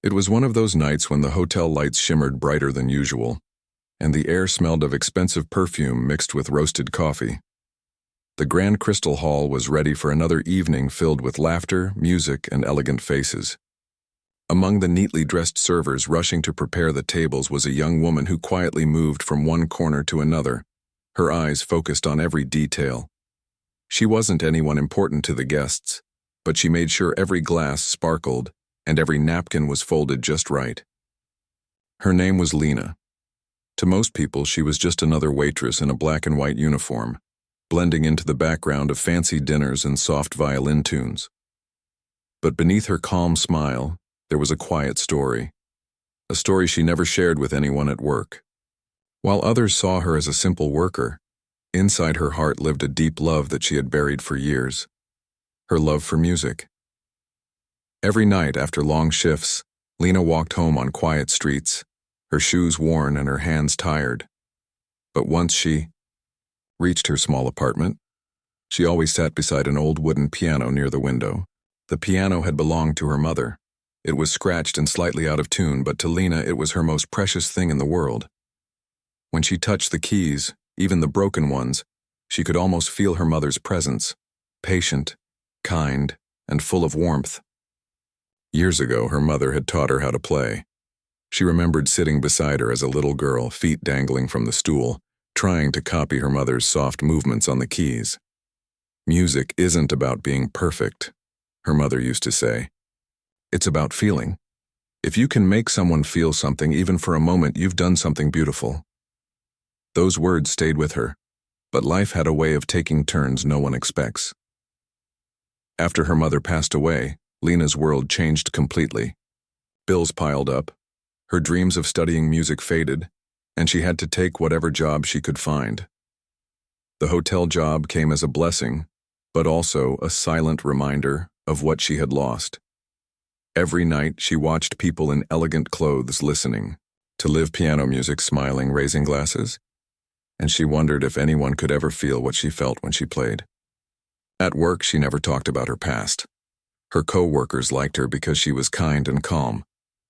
It was one of those nights when the hotel lights shimmered brighter than usual, and the air smelled of expensive perfume mixed with roasted coffee. The Grand Crystal Hall was ready for another evening filled with laughter, music, and elegant faces. Among the neatly dressed servers rushing to prepare the tables was a young woman who quietly moved from one corner to another, her eyes focused on every detail. She wasn't anyone important to the guests, but she made sure every glass sparkled and every napkin was folded just right. Her name was Lena. To most people, she was just another waitress in a black and white uniform, blending into the background of fancy dinners and soft violin tunes. But beneath her calm smile, there was a quiet story, a story she never shared with anyone at work. While others saw her as a simple worker, inside her heart lived a deep love that she had buried for years, her love for music. Every night after long shifts, Lena walked home on quiet streets, her shoes worn and her hands tired. But once she reached her small apartment, she always sat beside an old wooden piano near the window. The piano had belonged to her mother. It was scratched and slightly out of tune, but to Lena it was her most precious thing in the world. When she touched the keys, even the broken ones, she could almost feel her mother's presence, patient, kind, and full of warmth. Years ago, her mother had taught her how to play. She remembered sitting beside her as a little girl, feet dangling from the stool, trying to copy her mother's soft movements on the keys. Music isn't about being perfect, her mother used to say. It's about feeling. If you can make someone feel something even for a moment, you've done something beautiful. Those words stayed with her, but life had a way of taking turns no one expects. After her mother passed away, Lena's world changed completely. Bills piled up, her dreams of studying music faded, and she had to take whatever job she could find. The hotel job came as a blessing, but also a silent reminder of what she had lost. Every night she watched people in elegant clothes listening to live piano music, smiling, raising glasses, and she wondered if anyone could ever feel what she felt when she played. At work, she never talked about her past. Her co-workers liked her because she was kind and calm,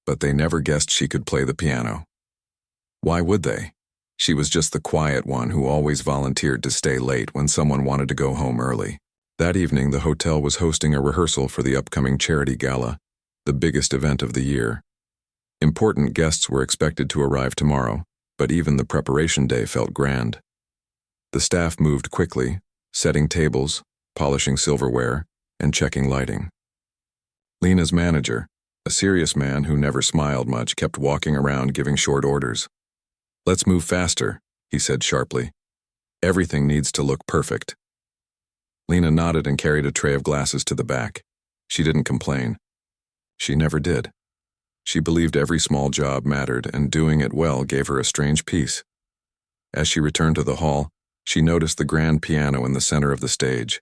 but they never guessed she could play the piano. Why would they? She was just the quiet one who always volunteered to stay late when someone wanted to go home early. That evening, the hotel was hosting a rehearsal for the upcoming charity gala, the biggest event of the year. Important guests were expected to arrive tomorrow, but even the preparation day felt grand. The staff moved quickly, setting tables, polishing silverware, and checking lighting. Lena's manager, a serious man who never smiled much, kept walking around giving short orders. "Let's move faster," he said sharply. "Everything needs to look perfect." Lena nodded and carried a tray of glasses to the back. She didn't complain. She never did. She believed every small job mattered, and doing it well gave her a strange peace. As she returned to the hall, she noticed the grand piano in the center of the stage.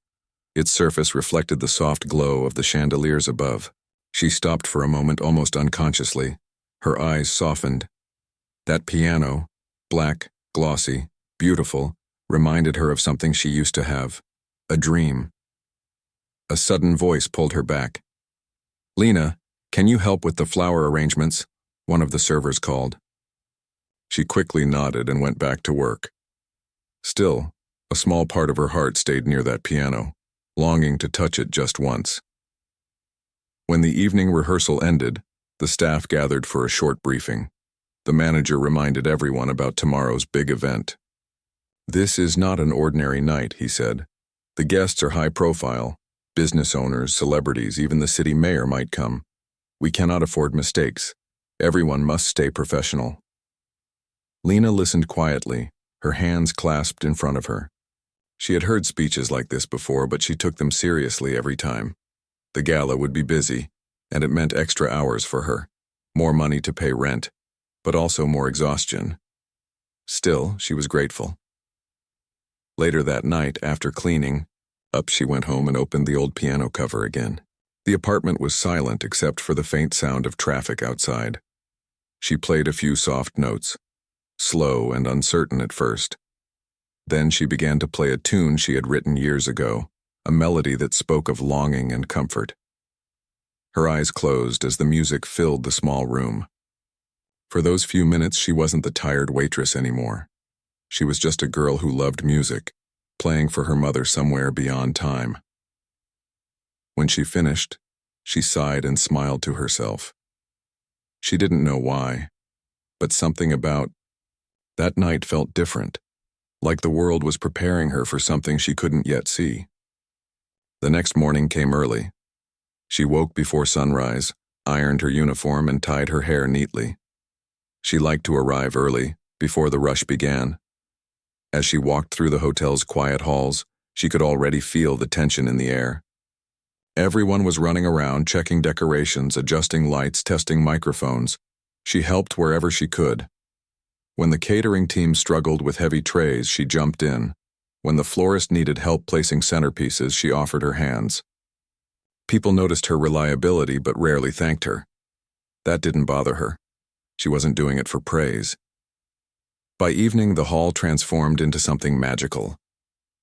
Its surface reflected the soft glow of the chandeliers above. She stopped for a moment almost unconsciously. Her eyes softened. That piano, black, glossy, beautiful, reminded her of something she used to have, a dream. A sudden voice pulled her back. "Lena, can you help with the flower arrangements?" one of the servers called. She quickly nodded and went back to work. Still, a small part of her heart stayed near that piano, longing to touch it just once. When the evening rehearsal ended, the staff gathered for a short briefing. The manager reminded everyone about tomorrow's big event. "This is not an ordinary night," he said. "The guests are high profile. Business owners, celebrities, even the city mayor might come. We cannot afford mistakes. Everyone must stay professional." Lena listened quietly, her hands clasped in front of her. She had heard speeches like this before, but she took them seriously every time. The gala would be busy, and it meant extra hours for her, more money to pay rent, but also more exhaustion. Still, she was grateful. Later that night, after cleaning, up she went home and opened the old piano cover again. The apartment was silent except for the faint sound of traffic outside. She played a few soft notes, slow and uncertain at first. Then she began to play a tune she had written years ago, a melody that spoke of longing and comfort. Her eyes closed as the music filled the small room. For those few minutes, she wasn't the tired waitress anymore. She was just a girl who loved music, playing for her mother somewhere beyond time. When she finished, she sighed and smiled to herself. She didn't know why, but something about that night felt different, like the world was preparing her for something she couldn't yet see. The next morning came early. She woke before sunrise, ironed her uniform, and tied her hair neatly. She liked to arrive early, before the rush began. As she walked through the hotel's quiet halls, she could already feel the tension in the air. Everyone was running around, checking decorations, adjusting lights, testing microphones. She helped wherever she could. When the catering team struggled with heavy trays, she jumped in. When the florist needed help placing centerpieces, she offered her hands. People noticed her reliability but rarely thanked her. That didn't bother her. She wasn't doing it for praise. By evening, the hall transformed into something magical.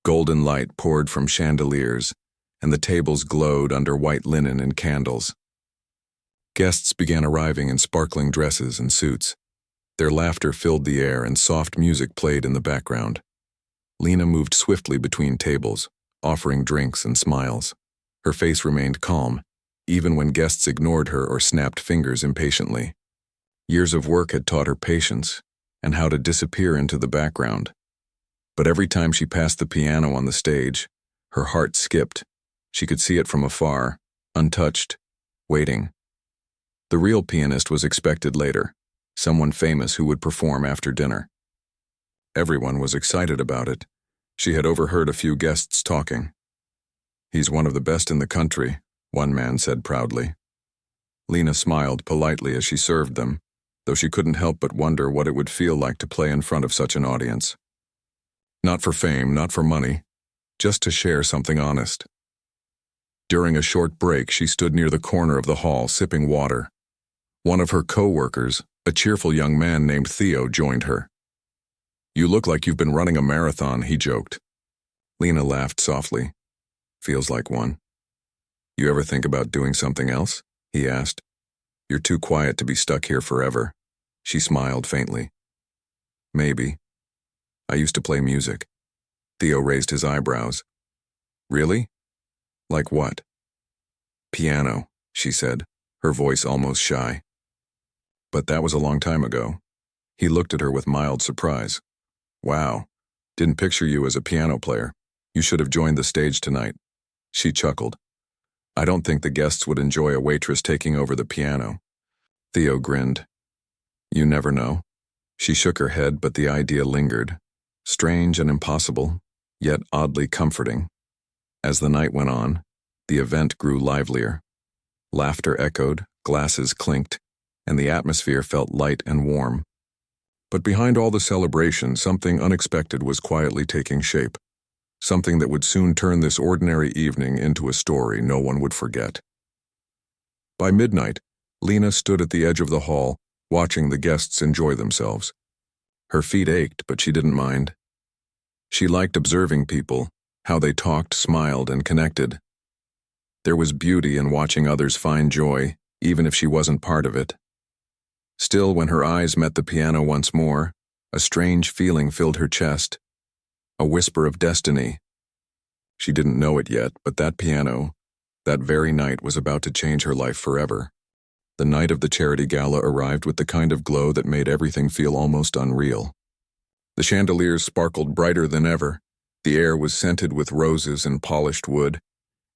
Golden light poured from chandeliers, and the tables glowed under white linen and candles. Guests began arriving in sparkling dresses and suits. Their laughter filled the air and soft music played in the background. Lena moved swiftly between tables, offering drinks and smiles. Her face remained calm, even when guests ignored her or snapped fingers impatiently. Years of work had taught her patience and how to disappear into the background. But every time she passed the piano on the stage, her heart skipped. She could see it from afar, untouched, waiting. The real pianist was expected later, someone famous who would perform after dinner. Everyone was excited about it. She had overheard a few guests talking. "He's one of the best in the country," one man said proudly. Lena smiled politely as she served them, though she couldn't help but wonder what it would feel like to play in front of such an audience. Not for fame, not for money, just to share something honest. During a short break, she stood near the corner of the hall, sipping water. One of her co-workers, a cheerful young man named Theo, joined her. "You look like you've been running a marathon," he joked. Lena laughed softly. "Feels like one." "You ever think about doing something else?" he asked. "You're too quiet to be stuck here forever." She smiled faintly. "Maybe. I used to play music." Theo raised his eyebrows. "Really? Like what?" "Piano," she said, her voice almost shy. "But that was a long time ago." He looked at her with mild surprise. "Wow, didn't picture you as a piano player. You should have joined the stage tonight." She chuckled. "I don't think the guests would enjoy a waitress taking over the piano." Theo grinned. "You never know." She shook her head, but the idea lingered. Strange and impossible, yet oddly comforting. As the night went on, the event grew livelier. Laughter echoed, glasses clinked, and the atmosphere felt light and warm. But behind all the celebration, something unexpected was quietly taking shape. Something that would soon turn this ordinary evening into a story no one would forget. By midnight, Lena stood at the edge of the hall, watching the guests enjoy themselves. Her feet ached, but she didn't mind. She liked observing people, how they talked, smiled, and connected. There was beauty in watching others find joy, even if she wasn't part of it. Still, when her eyes met the piano once more, a strange feeling filled her chest. A whisper of destiny. She didn't know it yet, but that piano, that very night, was about to change her life forever. The night of the charity gala arrived with the kind of glow that made everything feel almost unreal. The chandeliers sparkled brighter than ever, the air was scented with roses and polished wood,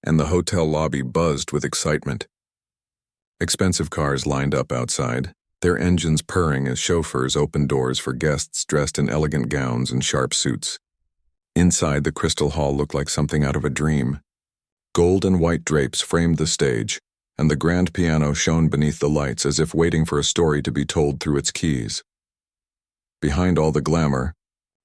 and the hotel lobby buzzed with excitement. Expensive cars lined up outside, their engines purring as chauffeurs opened doors for guests dressed in elegant gowns and sharp suits. Inside, the crystal hall looked like something out of a dream. Gold and white drapes framed the stage, and the grand piano shone beneath the lights as if waiting for a story to be told through its keys. Behind all the glamour,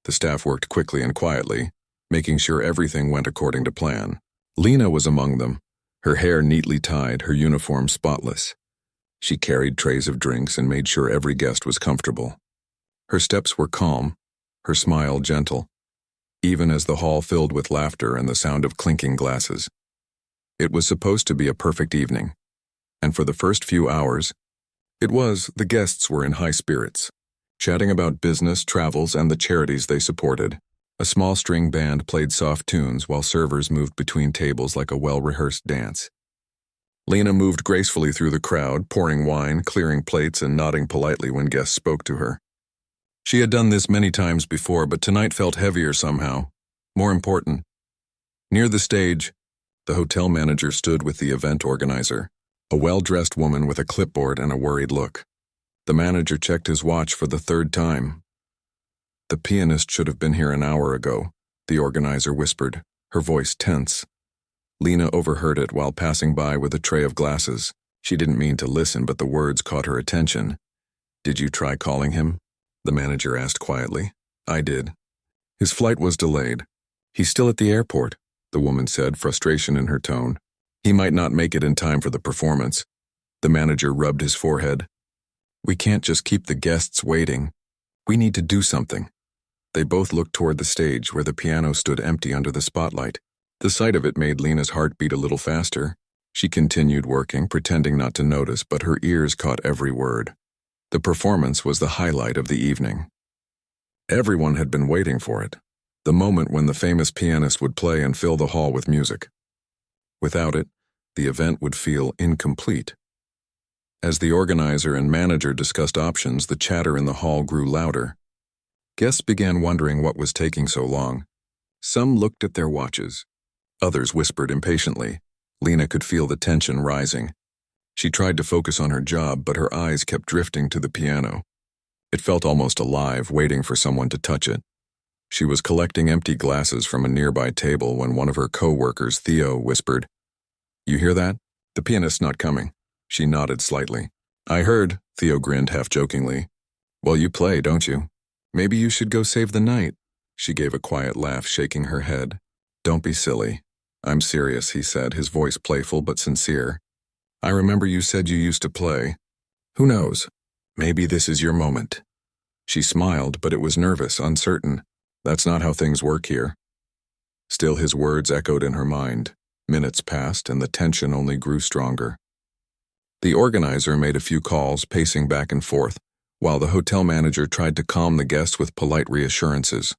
the staff worked quickly and quietly, making sure everything went according to plan. Lena was among them, her hair neatly tied, her uniform spotless. She carried trays of drinks and made sure every guest was comfortable. Her steps were calm, her smile gentle, even as the hall filled with laughter and the sound of clinking glasses. It was supposed to be a perfect evening. And for the first few hours, the guests were in high spirits, chatting about business, travels, and the charities they supported. A small string band played soft tunes while servers moved between tables like a well-rehearsed dance. Lena moved gracefully through the crowd, pouring wine, clearing plates, and nodding politely when guests spoke to her. She had done this many times before, but tonight felt heavier somehow, more important. Near the stage, the hotel manager stood with the event organizer, a well-dressed woman with a clipboard and a worried look. The manager checked his watch for the third time. "The pianist should have been here an hour ago," the organizer whispered, her voice tense. Lena overheard it while passing by with a tray of glasses. She didn't mean to listen, but the words caught her attention. "Did you try calling him?" the manager asked quietly. "I did. His flight was delayed. He's still at the airport," the woman said, frustration in her tone. "He might not make it in time for the performance." The manager rubbed his forehead. "We can't just keep the guests waiting. We need to do something." They both looked toward the stage where the piano stood empty under the spotlight. The sight of it made Lena's heart beat a little faster. She continued working, pretending not to notice, but her ears caught every word. The performance was the highlight of the evening. Everyone had been waiting for it, the moment when the famous pianist would play and fill the hall with music. Without it, the event would feel incomplete. As the organizer and manager discussed options, the chatter in the hall grew louder. Guests began wondering what was taking so long. Some looked at their watches. Others whispered impatiently. Lena could feel the tension rising. She tried to focus on her job, but her eyes kept drifting to the piano. It felt almost alive, waiting for someone to touch it. She was collecting empty glasses from a nearby table when one of her co-workers, Theo, whispered, "You hear that? The pianist's not coming." She nodded slightly. "I heard," Theo grinned half-jokingly. "Well, you play, don't you? Maybe you should go save the night." She gave a quiet laugh, shaking her head. "Don't be silly. I'm serious," he said, his voice playful but sincere. "I remember you said you used to play. Who knows? Maybe this is your moment." She smiled, but it was nervous, uncertain. That's not how things work here. Still, his words echoed in her mind. Minutes passed, and the tension only grew stronger. The organizer made a few calls, pacing back and forth, while the hotel manager tried to calm the guests with polite reassurances.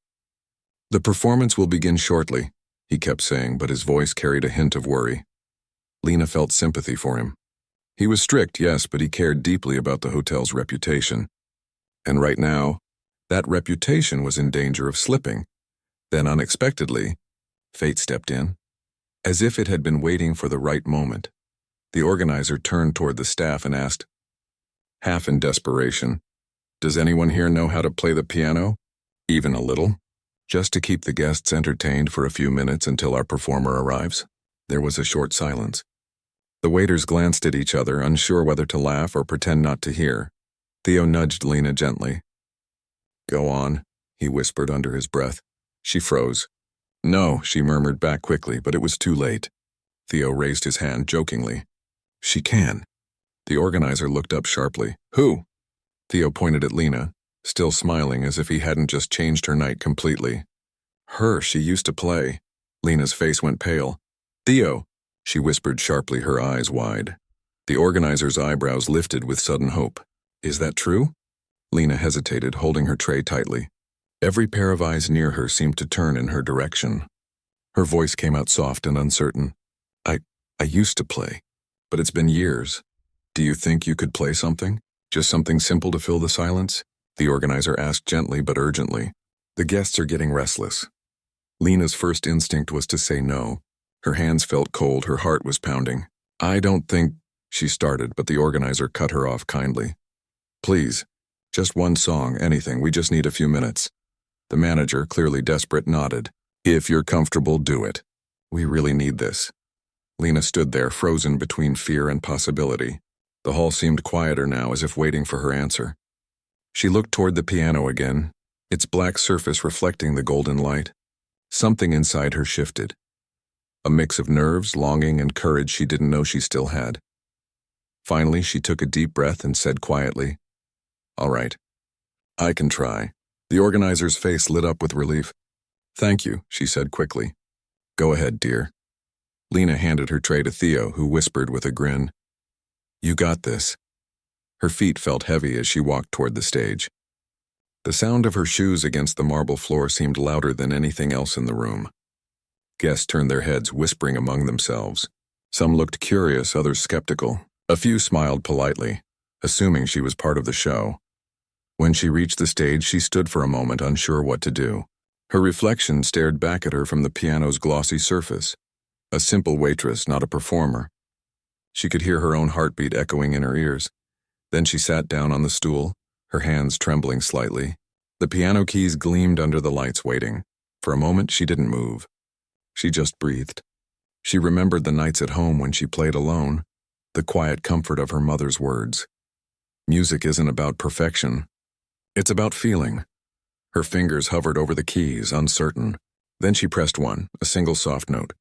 "The performance will begin shortly," he kept saying, but his voice carried a hint of worry. Lena felt sympathy for him. He was strict, yes, but he cared deeply about the hotel's reputation. And right now, that reputation was in danger of slipping. Then unexpectedly, fate stepped in. As if it had been waiting for the right moment, the organizer turned toward the staff and asked, half in desperation, "Does anyone here know how to play the piano? Even a little? Just to keep the guests entertained for a few minutes until our performer arrives?" There was a short silence. The waiters glanced at each other, unsure whether to laugh or pretend not to hear. Theo nudged Lena gently. "Go on," he whispered under his breath. She froze. "No," she murmured back quickly, but it was too late. Theo raised his hand jokingly. "She can." The organizer looked up sharply. "Who?" Theo pointed at Lena, still smiling as if he hadn't just changed her night completely. "Her, she used to play." Lena's face went pale. "Theo," she whispered sharply, her eyes wide. The organizer's eyebrows lifted with sudden hope. "Is that true?" Lena hesitated, holding her tray tightly. Every pair of eyes near her seemed to turn in her direction. Her voice came out soft and uncertain. I used to play, but it's been years. Do you think you could play something? Just something simple to fill the silence?" the organizer asked gently but urgently. "The guests are getting restless." Lena's first instinct was to say no. Her hands felt cold, her heart was pounding. "I don't think," she started, but the organizer cut her off kindly. "Please, just one song, anything, we just need a few minutes." The manager, clearly desperate, nodded. "If you're comfortable, do it. We really need this." Lena stood there, frozen between fear and possibility. The hall seemed quieter now, as if waiting for her answer. She looked toward the piano again, its black surface reflecting the golden light. Something inside her shifted. A mix of nerves, longing, and courage she didn't know she still had. Finally, she took a deep breath and said quietly, "All right. I can try." The organizer's face lit up with relief. "Thank you," she said quickly. "Go ahead, dear." Lena handed her tray to Theo, who whispered with a grin, You got this." Her feet felt heavy as she walked toward the stage. The sound of her shoes against the marble floor seemed louder than anything else in the room. Guests turned their heads, whispering among themselves. Some looked curious, others skeptical. A few smiled politely, assuming she was part of the show. When she reached the stage, she stood for a moment, unsure what to do. Her reflection stared back at her from the piano's glossy surface. A simple waitress, not a performer. She could hear her own heartbeat echoing in her ears. Then she sat down on the stool, her hands trembling slightly. The piano keys gleamed under the lights, waiting. For a moment, she didn't move. She just breathed. She remembered the nights at home when she played alone, the quiet comfort of her mother's words. Music isn't about perfection. It's about feeling. Her fingers hovered over the keys, uncertain. Then she pressed one, a single soft note.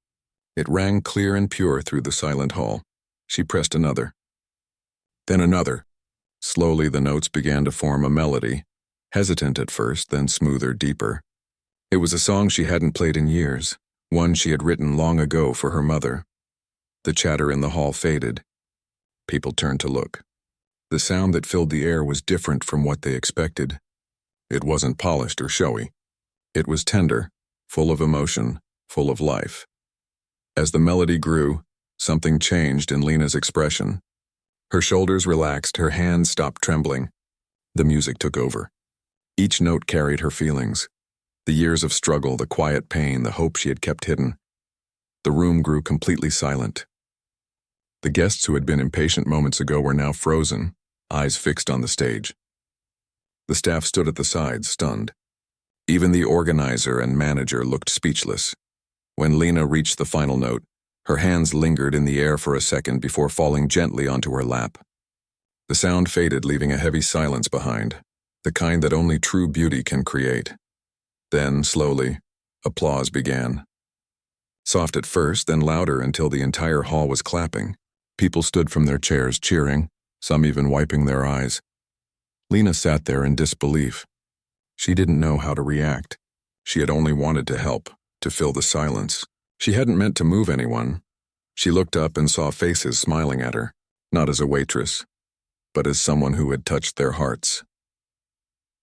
It rang clear and pure through the silent hall. She pressed another. Then another. Slowly the notes began to form a melody, hesitant at first, then smoother, deeper. It was a song she hadn't played in years, one she had written long ago for her mother. The chatter in the hall faded. People turned to look. The sound that filled the air was different from what they expected. It wasn't polished or showy. It was tender, full of emotion, full of life. As the melody grew, something changed in Lena's expression. Her shoulders relaxed, her hands stopped trembling. The music took over. Each note carried her feelings. The years of struggle, the quiet pain, the hope she had kept hidden. The room grew completely silent. The guests who had been impatient moments ago were now frozen, eyes fixed on the stage. The staff stood at the sides, stunned. Even the organizer and manager looked speechless. When Lena reached the final note, her hands lingered in the air for a second before falling gently onto her lap. The sound faded, leaving a heavy silence behind, the kind that only true beauty can create. Then, slowly, applause began. Soft at first, then louder until the entire hall was clapping. People stood from their chairs, cheering, some even wiping their eyes. Lena sat there in disbelief. She didn't know how to react. She had only wanted to help, to fill the silence. She hadn't meant to move anyone. She looked up and saw faces smiling at her, not as a waitress, but as someone who had touched their hearts.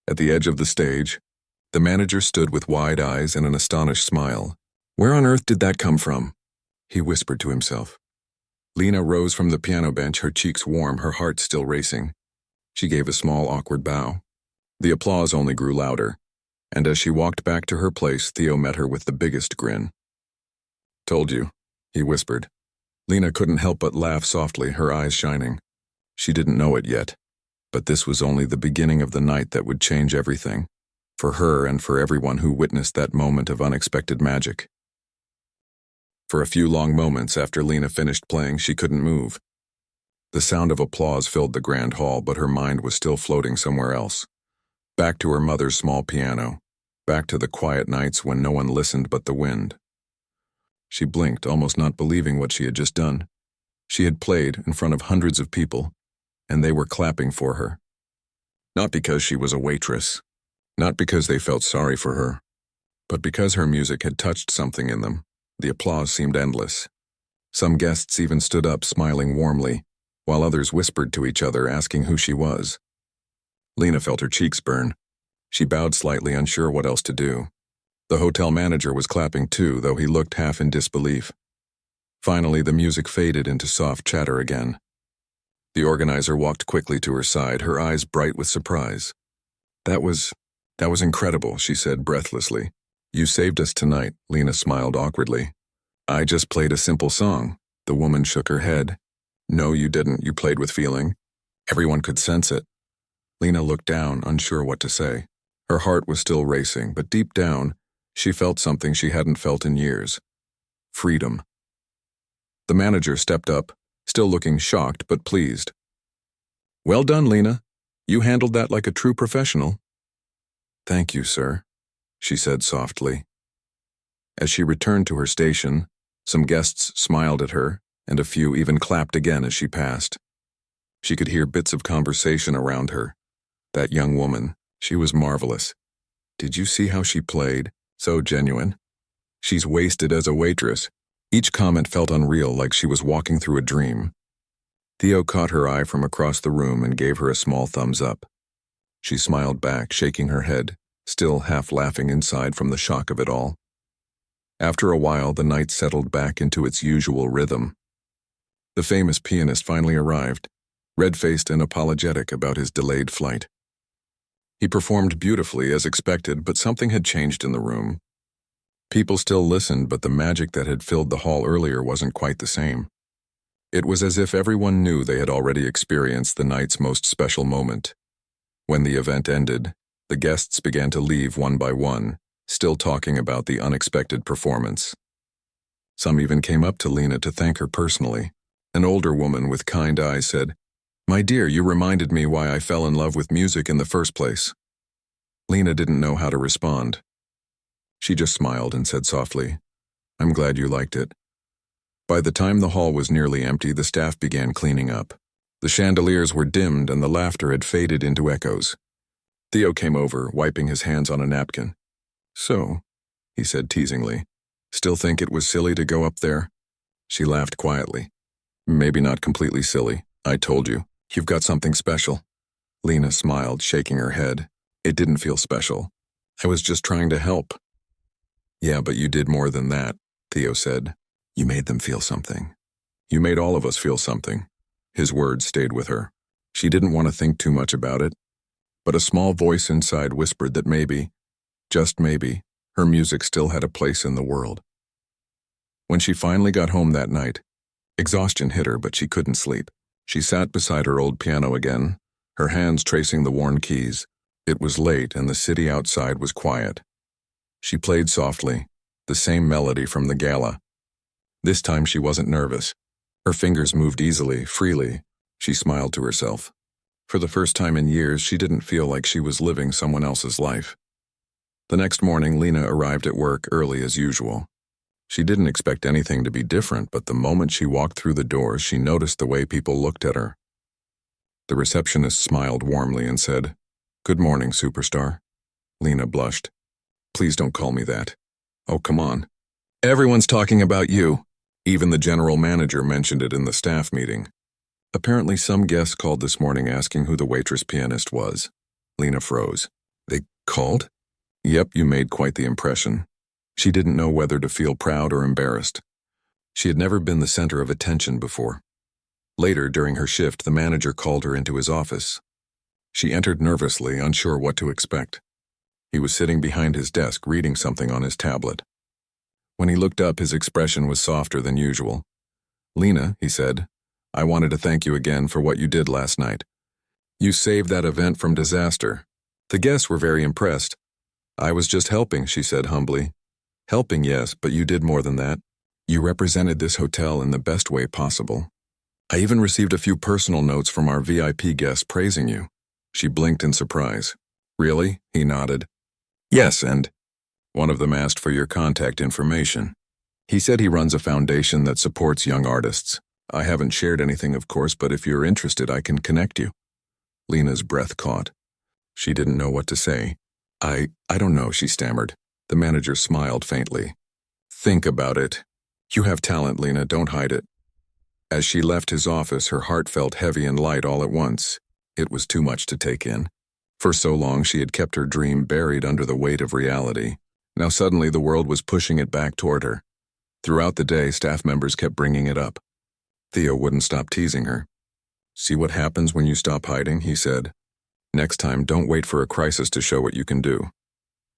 At the edge of the stage, the manager stood with wide eyes and an astonished smile. "Where on earth did that come from?" he whispered to himself. Lena rose from the piano bench, her cheeks warm, her heart still racing. She gave a small, awkward bow. The applause only grew louder, and as she walked back to her place, Theo met her with the biggest grin. "Told you," he whispered. Lena couldn't help but laugh softly, her eyes shining. She didn't know it yet, but this was only the beginning of the night that would change everything, for her and for everyone who witnessed that moment of unexpected magic. For a few long moments after Lena finished playing, she couldn't move. The sound of applause filled the grand hall, but her mind was still floating somewhere else. Back to her mother's small piano, back to the quiet nights when no one listened but the wind. She blinked, almost not believing what she had just done. She had played in front of hundreds of people, and they were clapping for her. Not because she was a waitress, not because they felt sorry for her, but because her music had touched something in them. The applause seemed endless. Some guests even stood up, smiling warmly, while others whispered to each other, asking who she was. Lena felt her cheeks burn. She bowed slightly, unsure what else to do. The hotel manager was clapping too, though he looked half in disbelief. Finally, the music faded into soft chatter again. The organizer walked quickly to her side, her eyes bright with surprise. That was incredible," she said breathlessly. "You saved us tonight," Lena smiled awkwardly. "I just played a simple song." The woman shook her head. "No, you didn't. You played with feeling. Everyone could sense it." Lena looked down, unsure what to say. Her heart was still racing, but deep down, she felt something she hadn't felt in years. Freedom. The manager stepped up, still looking shocked but pleased. "Well done, Lena. You handled that like a true professional." "Thank you, sir," she said softly. As she returned to her station, some guests smiled at her, and a few even clapped again as she passed. She could hear bits of conversation around her. That young woman, she was marvelous. Did you see how she played? So genuine. She's wasted as a waitress. Each comment felt unreal, like she was walking through a dream. Theo caught her eye from across the room and gave her a small thumbs up. She smiled back, shaking her head, still half laughing inside from the shock of it all. After a while, the night settled back into its usual rhythm. The famous pianist finally arrived, red-faced and apologetic about his delayed flight. He performed beautifully as expected, but something had changed in the room. People still listened, but the magic that had filled the hall earlier wasn't quite the same. It was as if everyone knew they had already experienced the night's most special moment. When the event ended, the guests began to leave one by one, still talking about the unexpected performance. Some even came up to Lena to thank her personally. An older woman with kind eyes said, "My dear, you reminded me why I fell in love with music in the first place." Lena didn't know how to respond. She just smiled and said softly, "I'm glad you liked it." By the time the hall was nearly empty, the staff began cleaning up. The chandeliers were dimmed and the laughter had faded into echoes. Theo came over, wiping his hands on a napkin. "So," he said teasingly, "still think it was silly to go up there?" She laughed quietly. "Maybe not completely silly. I told you. You've got something special." Lena smiled, shaking her head. "It didn't feel special. I was just trying to help." "Yeah, but you did more than that," Theo said. "You made them feel something. You made all of us feel something." His words stayed with her. She didn't want to think too much about it, but a small voice inside whispered that maybe, just maybe, her music still had a place in the world. When she finally got home that night, exhaustion hit her, but she couldn't sleep. She sat beside her old piano again, her hands tracing the worn keys. It was late and the city outside was quiet. She played softly, the same melody from the gala. This time she wasn't nervous. Her fingers moved easily, freely. She smiled to herself. For the first time in years, she didn't feel like she was living someone else's life. The next morning, Lena arrived at work early as usual. She didn't expect anything to be different, but the moment she walked through the doors, she noticed the way people looked at her. The receptionist smiled warmly and said, "Good morning, superstar." Lena blushed. "Please don't call me that." "Oh, come on. Everyone's talking about you." Even the general manager mentioned it in the staff meeting. Apparently some guests called this morning asking who the Waitress pianist was. Lena froze. "They called?" "Yep, you made quite the impression." She didn't know whether to feel proud or embarrassed. She had never been the center of attention before. Later, during her shift, the manager called her into his office. She entered nervously, unsure what to expect. He was sitting behind his desk, reading something on his tablet. When he looked up, his expression was softer than usual. "Lena," he said, "I wanted to thank you again for what you did last night. You saved that event from disaster. The guests were very impressed." "I was just helping," she said humbly. "Helping, yes, but you did more than that. You represented this hotel in the best way possible. I even received a few personal notes from our VIP guests praising you." She blinked in surprise. "Really?" He nodded. "Yes, and one of them asked for your contact information. He said he runs a foundation that supports young artists. I haven't shared anything, of course, but if you're interested, I can connect you." Lena's breath caught. She didn't know what to say. I don't know," she stammered. The manager smiled faintly. "Think about it. You have talent, Lena, don't hide it." As she left his office, her heart felt heavy and light all at once. It was too much to take in. For so long, she had kept her dream buried under the weight of reality. Now suddenly the world was pushing it back toward her. Throughout the day, staff members kept bringing it up. Theo wouldn't stop teasing her. "See what happens when you stop hiding," he said. "Next time, don't wait for a crisis to show what you can do."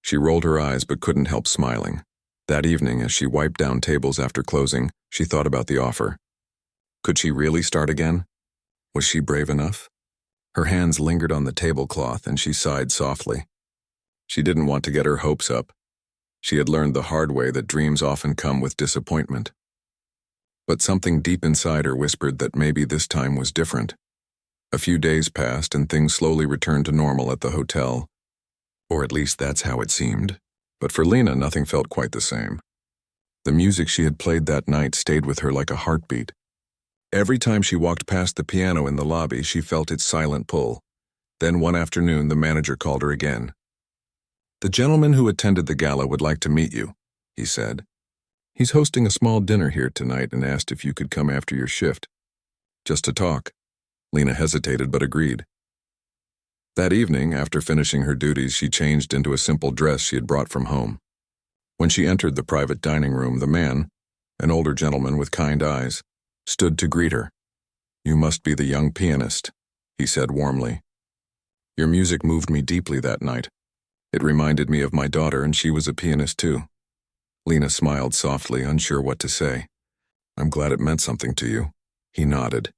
She rolled her eyes but couldn't help smiling. That evening, as she wiped down tables after closing, she thought about the offer. Could she really start again? Was she brave enough? Her hands lingered on the tablecloth and she sighed softly. She didn't want to get her hopes up. She had learned the hard way that dreams often come with disappointment. But something deep inside her whispered that maybe this time was different. A few days passed and things slowly returned to normal at the hotel. Or at least that's how it seemed. But for Lena, nothing felt quite the same. The music she had played that night stayed with her like a heartbeat. Every time she walked past the piano in the lobby, she felt its silent pull. Then one afternoon, the manager called her again. "The gentleman who attended the gala would like to meet you," he said. "He's hosting a small dinner here tonight and asked if you could come after your shift." Just to talk. Lena hesitated but agreed. That evening, after finishing her duties, she changed into a simple dress she had brought from home. When she entered the private dining room, the man, an older gentleman with kind eyes, stood to greet her. "You must be the young pianist," he said warmly. "Your music moved me deeply that night. It reminded me of my daughter, and she was a pianist too." Lena smiled softly, unsure what to say. "I'm glad it meant something to you." He nodded.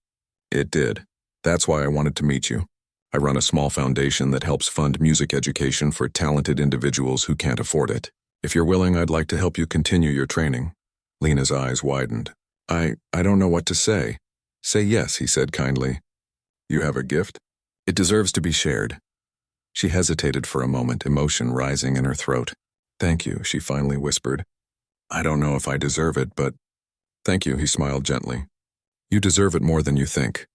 "It did. That's why I wanted to meet you. I run a small foundation that helps fund music education for talented individuals who can't afford it. If you're willing, I'd like to help you continue your training." Lena's eyes widened. I don't know what to say." "Say yes," he said kindly. "You have a gift? It deserves to be shared." She hesitated for a moment, emotion rising in her throat. "Thank you," she finally whispered. "I don't know if I deserve it, but—" "Thank you," he smiled gently. "You deserve it more than you think."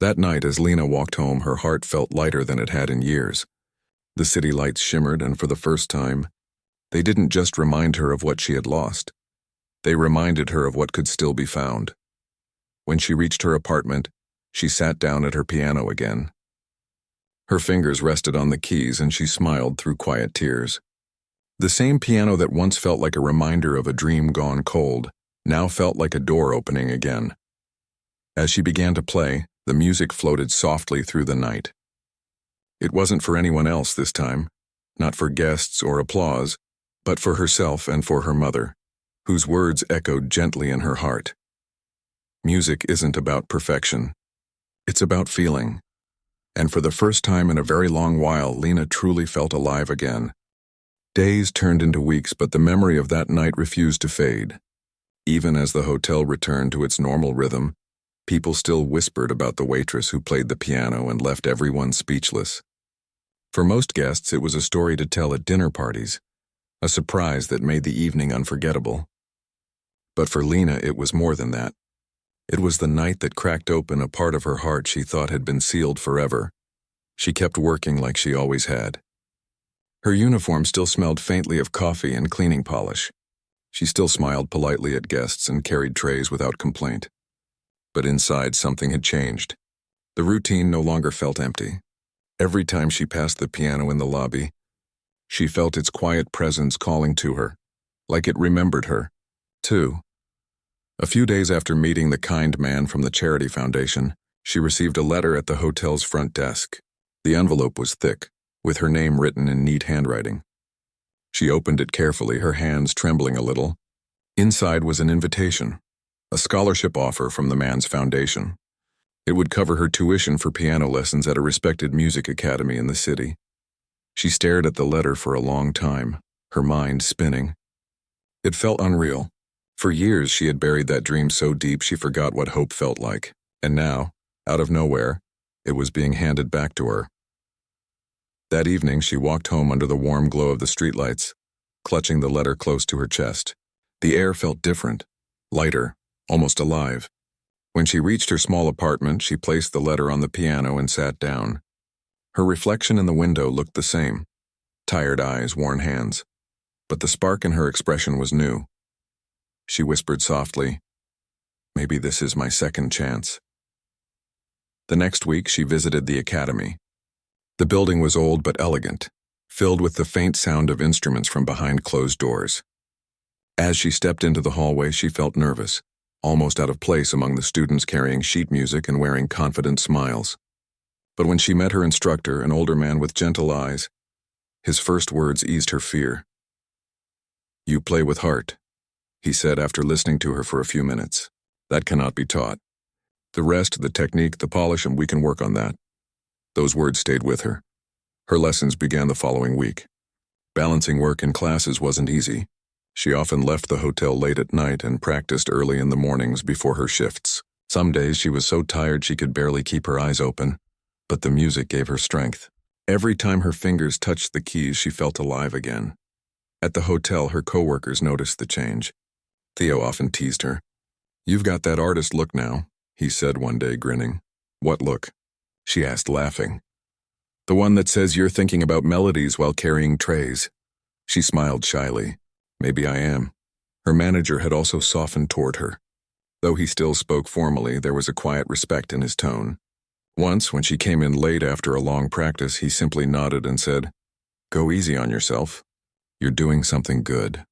That night, as Lena walked home, her heart felt lighter than it had in years. The city lights shimmered, and for the first time, they didn't just remind her of what she had lost. They reminded her of what could still be found. When she reached her apartment, she sat down at her piano again. Her fingers rested on the keys, and she smiled through quiet tears. The same piano that once felt like a reminder of a dream gone cold now felt like a door opening again. As she began to play, the music floated softly through the night. It wasn't for anyone else this time, not for guests or applause, but for herself and for her mother, whose words echoed gently in her heart. Music isn't about perfection. It's about feeling. And for the first time in a very long while, Lena truly felt alive again. Days turned into weeks, but the memory of that night refused to fade. Even as the hotel returned to its normal rhythm, people still whispered about the waitress who played the piano and left everyone speechless. For most guests, it was a story to tell at dinner parties, a surprise that made the evening unforgettable. But for Lena, it was more than that. It was the night that cracked open a part of her heart she thought had been sealed forever. She kept working like she always had. Her uniform still smelled faintly of coffee and cleaning polish. She still smiled politely at guests and carried trays without complaint. But inside, something had changed. The routine no longer felt empty. Every time she passed the piano in the lobby, she felt its quiet presence calling to her, like it remembered her, too. A few days after meeting the kind man from the charity foundation, she received a letter at the hotel's front desk. The envelope was thick, with her name written in neat handwriting. She opened it carefully, her hands trembling a little. Inside was an invitation, a scholarship offer from the man's foundation. It would cover her tuition for piano lessons at a respected music academy in the city. She stared at the letter for a long time, her mind spinning. It felt unreal. For years she had buried that dream so deep she forgot what hope felt like, and now, out of nowhere, it was being handed back to her. That evening she walked home under the warm glow of the streetlights, clutching the letter close to her chest. The air felt different, lighter, almost alive. When she reached her small apartment, she placed the letter on the piano and sat down. Her reflection in the window looked the same, tired eyes, worn hands, but the spark in her expression was new. She whispered softly, "Maybe this is my second chance." The next week she visited the academy. The building was old but elegant, filled with the faint sound of instruments from behind closed doors. As she stepped into the hallway, she felt nervous, almost out of place among the students carrying sheet music and wearing confident smiles. But when she met her instructor, an older man with gentle eyes, his first words eased her fear. "You play with heart," he said after listening to her for a few minutes. "That cannot be taught. The rest, the technique, the polish, and we can work on that." Those words stayed with her. Her lessons began the following week. Balancing work and classes wasn't easy. She often left the hotel late at night and practiced early in the mornings before her shifts. Some days she was so tired she could barely keep her eyes open, but the music gave her strength. Every time her fingers touched the keys, she felt alive again. At the hotel, her coworkers noticed the change. Theo often teased her. "You've got that artist look now," he said one day, grinning. "What look?" she asked, laughing. "The one that says you're thinking about melodies while carrying trays." She smiled shyly. "Maybe I am." Her manager had also softened toward her. Though he still spoke formally, there was a quiet respect in his tone. Once, when she came in late after a long practice, he simply nodded and said, "Go easy on yourself. You're doing something good."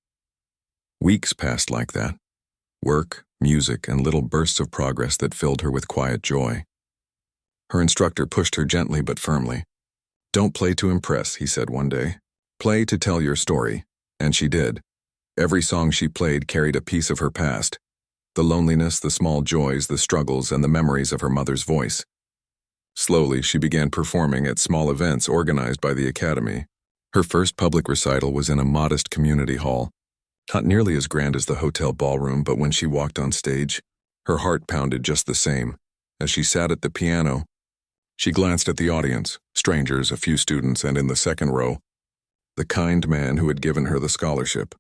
Weeks passed like that. Work, music, and little bursts of progress that filled her with quiet joy. Her instructor pushed her gently but firmly. "Don't play to impress," he said one day. "Play to tell your story." And she did. Every song she played carried a piece of her past. The loneliness, the small joys, the struggles, and the memories of her mother's voice. Slowly, she began performing at small events organized by the academy. Her first public recital was in a modest community hall. Not nearly as grand as the hotel ballroom, but when she walked on stage, her heart pounded just the same. As she sat at the piano, she glanced at the audience, strangers, a few students, and in the second row, the kind man who had given her the scholarship.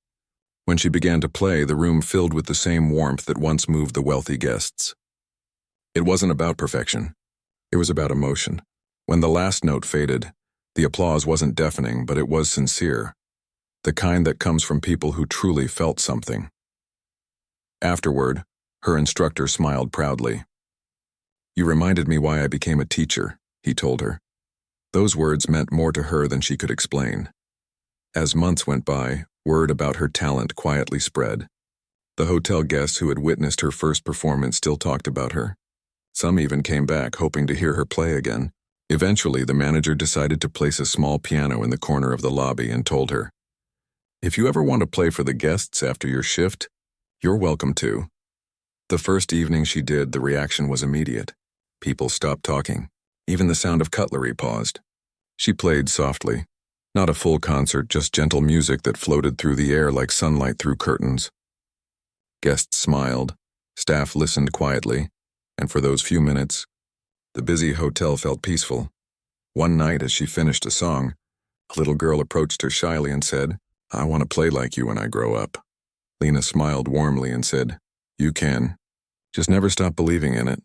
When she began to play, the room filled with the same warmth that once moved the wealthy guests. It wasn't about perfection. It was about emotion. When the last note faded, the applause wasn't deafening, but it was sincere. The kind that comes from people who truly felt something. Afterward, her instructor smiled proudly. "You reminded me why I became a teacher," he told her. Those words meant more to her than she could explain. As months went by, word about her talent quietly spread. The hotel guests who had witnessed her first performance still talked about her. Some even came back, hoping to hear her play again. Eventually, the manager decided to place a small piano in the corner of the lobby and told her, "If you ever want to play for the guests after your shift, you're welcome to." The first evening she did, the reaction was immediate. People stopped talking. Even the sound of cutlery paused. She played softly. Not a full concert, just gentle music that floated through the air like sunlight through curtains. Guests smiled, staff listened quietly, and for those few minutes, the busy hotel felt peaceful. One night, as she finished a song, a little girl approached her shyly and said, "I want to play like you when I grow up." Lena smiled warmly and said, "You can. Just never stop believing in it."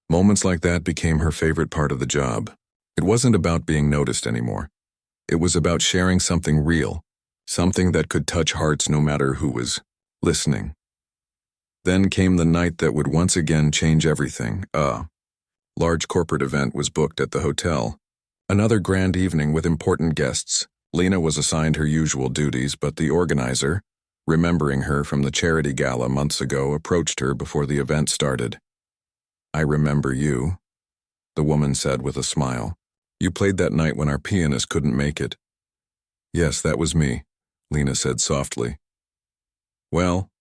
Moments like that became her favorite part of the job. It wasn't about being noticed anymore. It was about sharing something real, something that could touch hearts no matter who was listening. Then came the night that would once again change everything. A large corporate event was booked at the hotel. Another grand evening with important guests. Lena was assigned her usual duties, but the organizer, remembering her from the charity gala months ago, approached her before the event started. "I remember you," the woman said with a smile. "You played that night when our pianist couldn't make it." "Yes, that was me," Lena said softly. "Well,"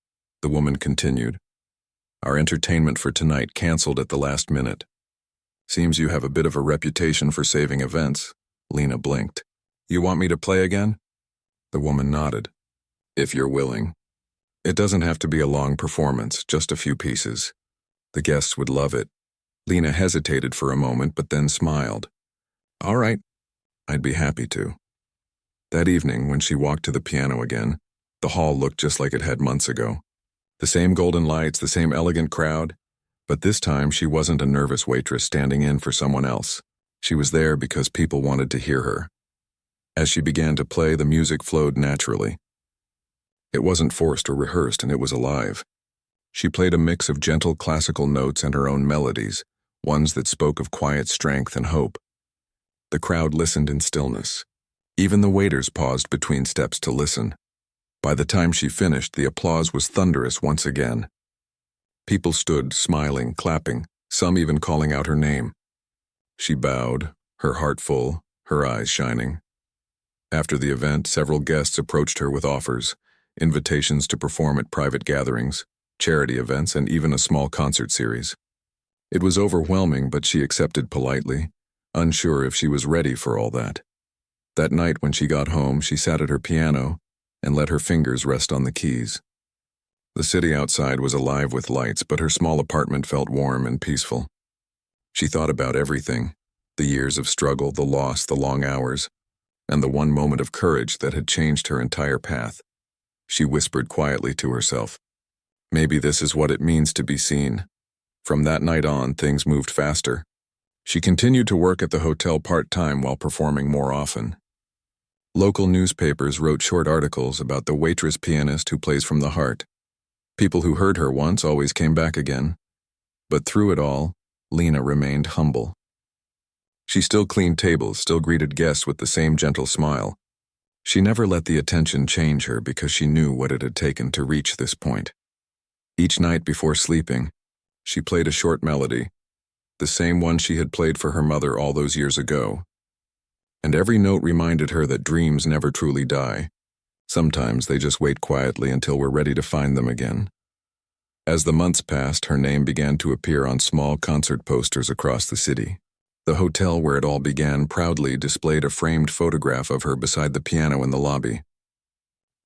the woman continued, "our entertainment for tonight canceled at the last minute. Seems you have a bit of a reputation for saving events." Lena blinked. "You want me to play again?" The woman nodded. "If you're willing. It doesn't have to be a long performance, just a few pieces. The guests would love it." Lena hesitated for a moment, but then smiled. "All right, I'd be happy to." That evening, when she walked to the piano again, the hall looked just like it had months ago. The same golden lights, the same elegant crowd, but this time she wasn't a nervous waitress standing in for someone else. She was there because people wanted to hear her. As she began to play, the music flowed naturally. It wasn't forced or rehearsed, and it was alive. She played a mix of gentle classical notes and her own melodies, ones that spoke of quiet strength and hope. The crowd listened in stillness. Even the waiters paused between steps to listen. By the time she finished, the applause was thunderous once again. People stood, smiling, clapping, some even calling out her name. She bowed, her heart full, her eyes shining. After the event, several guests approached her with offers, invitations to perform at private gatherings, charity events, and even a small concert series. It was overwhelming, but she accepted politely, unsure if she was ready for all that. That night when she got home, she sat at her piano and let her fingers rest on the keys. The city outside was alive with lights, but her small apartment felt warm and peaceful. She thought about everything, the years of struggle, the loss, the long hours, and the one moment of courage that had changed her entire path. She whispered quietly to herself, "Maybe this is what it means to be seen." From that night on, things moved faster. She continued to work at the hotel part-time while performing more often. Local newspapers wrote short articles about the waitress pianist who plays from the heart. People who heard her once always came back again. But through it all, Lena remained humble. She still cleaned tables, still greeted guests with the same gentle smile. She never let the attention change her because she knew what it had taken to reach this point. Each night before sleeping, she played a short melody, the same one she had played for her mother all those years ago. And every note reminded her that dreams never truly die. Sometimes they just wait quietly until we're ready to find them again. As the months passed, her name began to appear on small concert posters across the city. The hotel where it all began proudly displayed a framed photograph of her beside the piano in the lobby.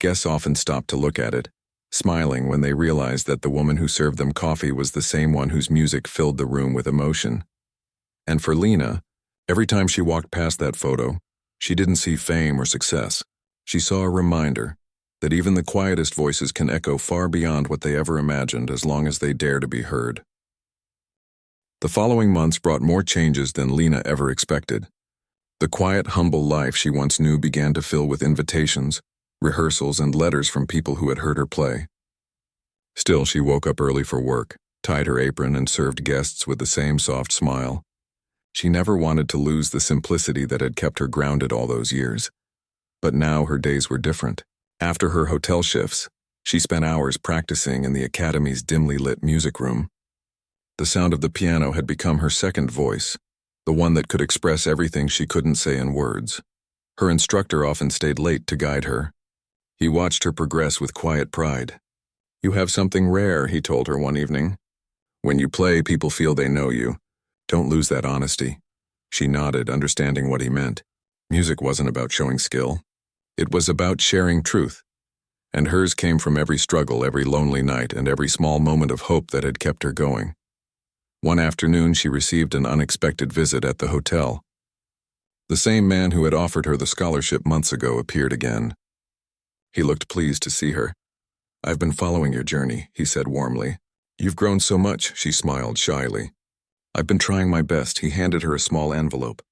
Guests often stopped to look at it, smiling when they realized that the woman who served them coffee was the same one whose music filled the room with emotion. And for Lena, every time she walked past that photo, she didn't see fame or success. She saw a reminder that even the quietest voices can echo far beyond what they ever imagined as long as they dare to be heard. The following months brought more changes than Lena ever expected. The quiet, humble life she once knew began to fill with invitations, rehearsals, and letters from people who had heard her play. Still, she woke up early for work, tied her apron, and served guests with the same soft smile. She never wanted to lose the simplicity that had kept her grounded all those years. But now her days were different. After her hotel shifts, she spent hours practicing in the academy's dimly lit music room. The sound of the piano had become her second voice, the one that could express everything she couldn't say in words. Her instructor often stayed late to guide her. He watched her progress with quiet pride. "You have something rare," he told her one evening. "When you play, people feel they know you. Don't lose that honesty." She nodded, understanding what he meant. Music wasn't about showing skill. It was about sharing truth. And hers came from every struggle, every lonely night, and every small moment of hope that had kept her going. One afternoon, she received an unexpected visit at the hotel. The same man who had offered her the scholarship months ago appeared again. He looked pleased to see her. "I've been following your journey," he said warmly. "You've grown so much," she smiled shyly. "I've been trying my best." He handed her a small envelope.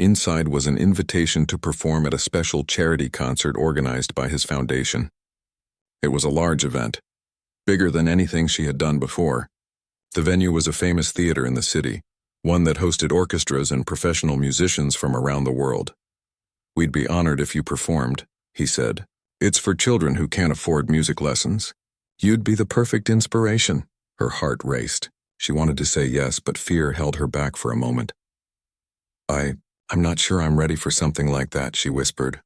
Inside was an invitation to perform at a special charity concert organized by his foundation. It was a large event, bigger than anything she had done before. The venue was a famous theater in the city, one that hosted orchestras and professional musicians from around the world. "We'd be honored if you performed," he said. "It's for children who can't afford music lessons. You'd be the perfect inspiration." Her heart raced. She wanted to say yes, but fear held her back for a moment. I'm not sure I'm ready for something like that," she whispered.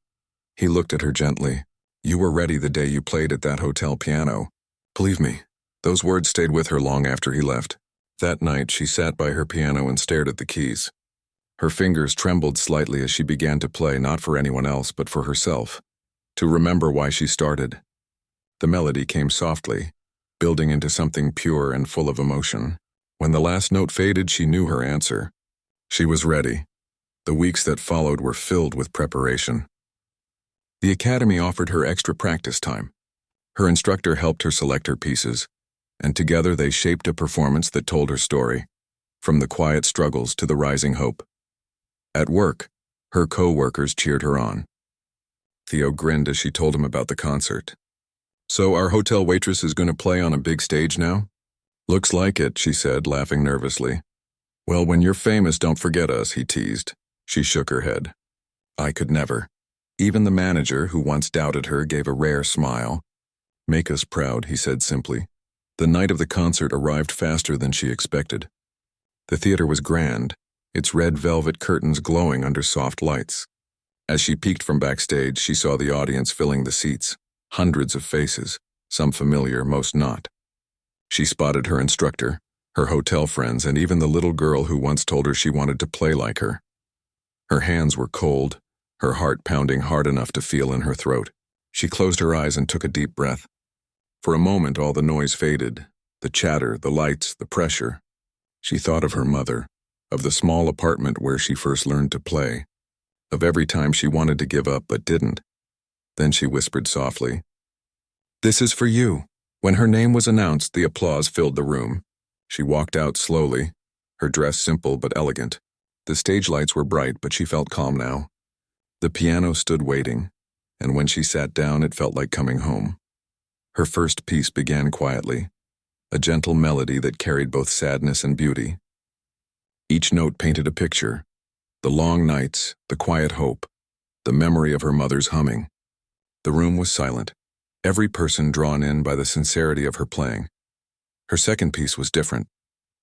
He looked at her gently. "You were ready the day you played at that hotel piano. Believe me." Those words stayed with her long after he left. That night, she sat by her piano and stared at the keys. Her fingers trembled slightly as she began to play, not for anyone else, but for herself, to remember why she started. The melody came softly, building into something pure and full of emotion. When the last note faded, she knew her answer. She was ready. The weeks that followed were filled with preparation. The academy offered her extra practice time. Her instructor helped her select her pieces, and together they shaped a performance that told her story, from the quiet struggles to the rising hope. At work, her co-workers cheered her on. Theo grinned as she told him about the concert. "So our hotel waitress is going to play on a big stage now?" "Looks like it," she said, laughing nervously. "Well, when you're famous, don't forget us," he teased. She shook her head. "I could never." Even the manager, who once doubted her, gave a rare smile. "Make us proud," he said simply. The night of the concert arrived faster than she expected. The theater was grand, its red velvet curtains glowing under soft lights. As she peeked from backstage, she saw the audience filling the seats, hundreds of faces, some familiar, most not. She spotted her instructor, her hotel friends, and even the little girl who once told her she wanted to play like her. Her hands were cold, her heart pounding hard enough to feel in her throat. She closed her eyes and took a deep breath. For a moment, all the noise faded, the chatter, the lights, the pressure. She thought of her mother, of the small apartment where she first learned to play, of every time she wanted to give up but didn't. Then she whispered softly, "This is for you." When her name was announced, the applause filled the room. She walked out slowly, her dress simple but elegant. The stage lights were bright, but she felt calm now. The piano stood waiting, and when she sat down, it felt like coming home. Her first piece began quietly, a gentle melody that carried both sadness and beauty. Each note painted a picture: the long nights, the quiet hope, the memory of her mother's humming. The room was silent, every person drawn in by the sincerity of her playing. Her second piece was different,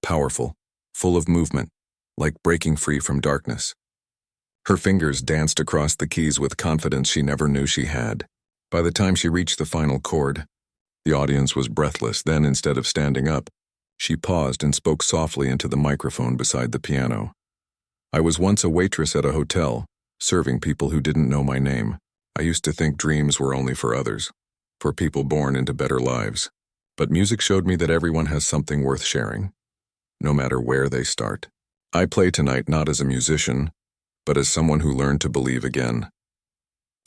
powerful, full of movement, like breaking free from darkness. Her fingers danced across the keys with confidence she never knew she had. By the time she reached the final chord, the audience was breathless. Then, instead of standing up, she paused and spoke softly into the microphone beside the piano. "I was once a waitress at a hotel, serving people who didn't know my name. I used to think dreams were only for others, for people born into better lives. But music showed me that everyone has something worth sharing, no matter where they start. I play tonight not as a musician, but as someone who learned to believe again."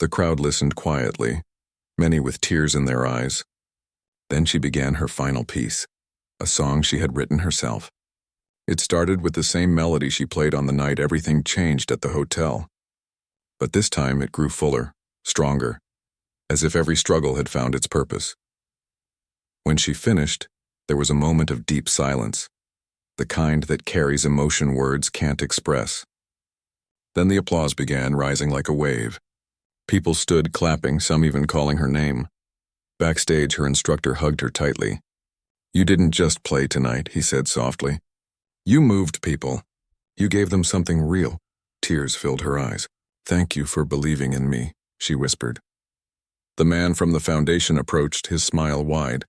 The crowd listened quietly, many with tears in their eyes. Then she began her final piece, a song she had written herself. It started with the same melody she played on the night everything changed at the hotel. But this time it grew fuller, stronger, as if every struggle had found its purpose. When she finished, there was a moment of deep silence, the kind that carries emotion words can't express. Then the applause began, rising like a wave. People stood clapping, some even calling her name. Backstage, her instructor hugged her tightly. "You didn't just play tonight," he said softly. "You moved people. You gave them something real." Tears filled her eyes. "Thank you for believing in me," she whispered. The man from the foundation approached, his smile wide.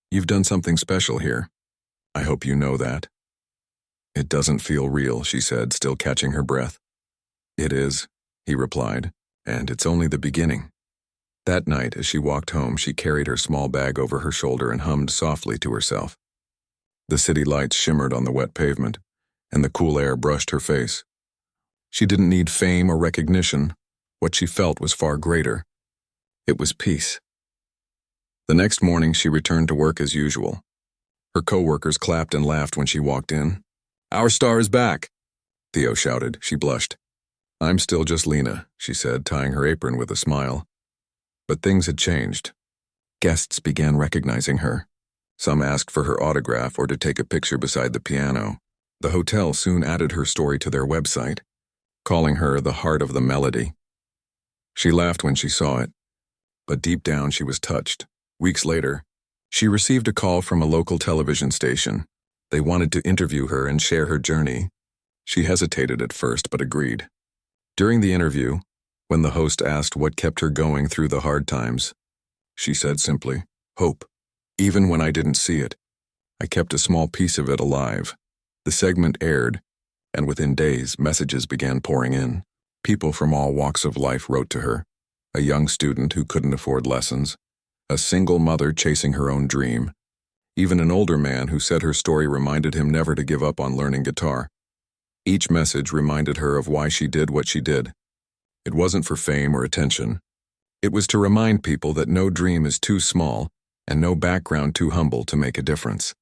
"You've done something special here. I hope you know that." "It doesn't feel real," she said, still catching her breath. "It is," he replied, "and it's only the beginning." That night, as she walked home, she carried her small bag over her shoulder and hummed softly to herself. The city lights shimmered on the wet pavement, and the cool air brushed her face. She didn't need fame or recognition. What she felt was far greater. It was peace. The next morning, she returned to work as usual. Her co-workers clapped and laughed when she walked in. "Our star is back," Theo shouted. She blushed. "I'm still just Lena," she said, tying her apron with a smile. But things had changed. Guests began recognizing her. Some asked for her autograph or to take a picture beside the piano. The hotel soon added her story to their website, calling her the heart of the melody. She laughed when she saw it, but deep down she was touched. Weeks later, she received a call from a local television station. They wanted to interview her and share her journey. She hesitated at first, but agreed. During the interview, when the host asked what kept her going through the hard times, she said simply, "Hope. Even when I didn't see it, I kept a small piece of it alive." The segment aired, and within days, messages began pouring in. People from all walks of life wrote to her: a young student who couldn't afford lessons, a single mother chasing her own dream, even an older man who said her story reminded him never to give up on learning guitar. Each message reminded her of why she did what she did. It wasn't for fame or attention. It was to remind people that no dream is too small and no background too humble to make a difference.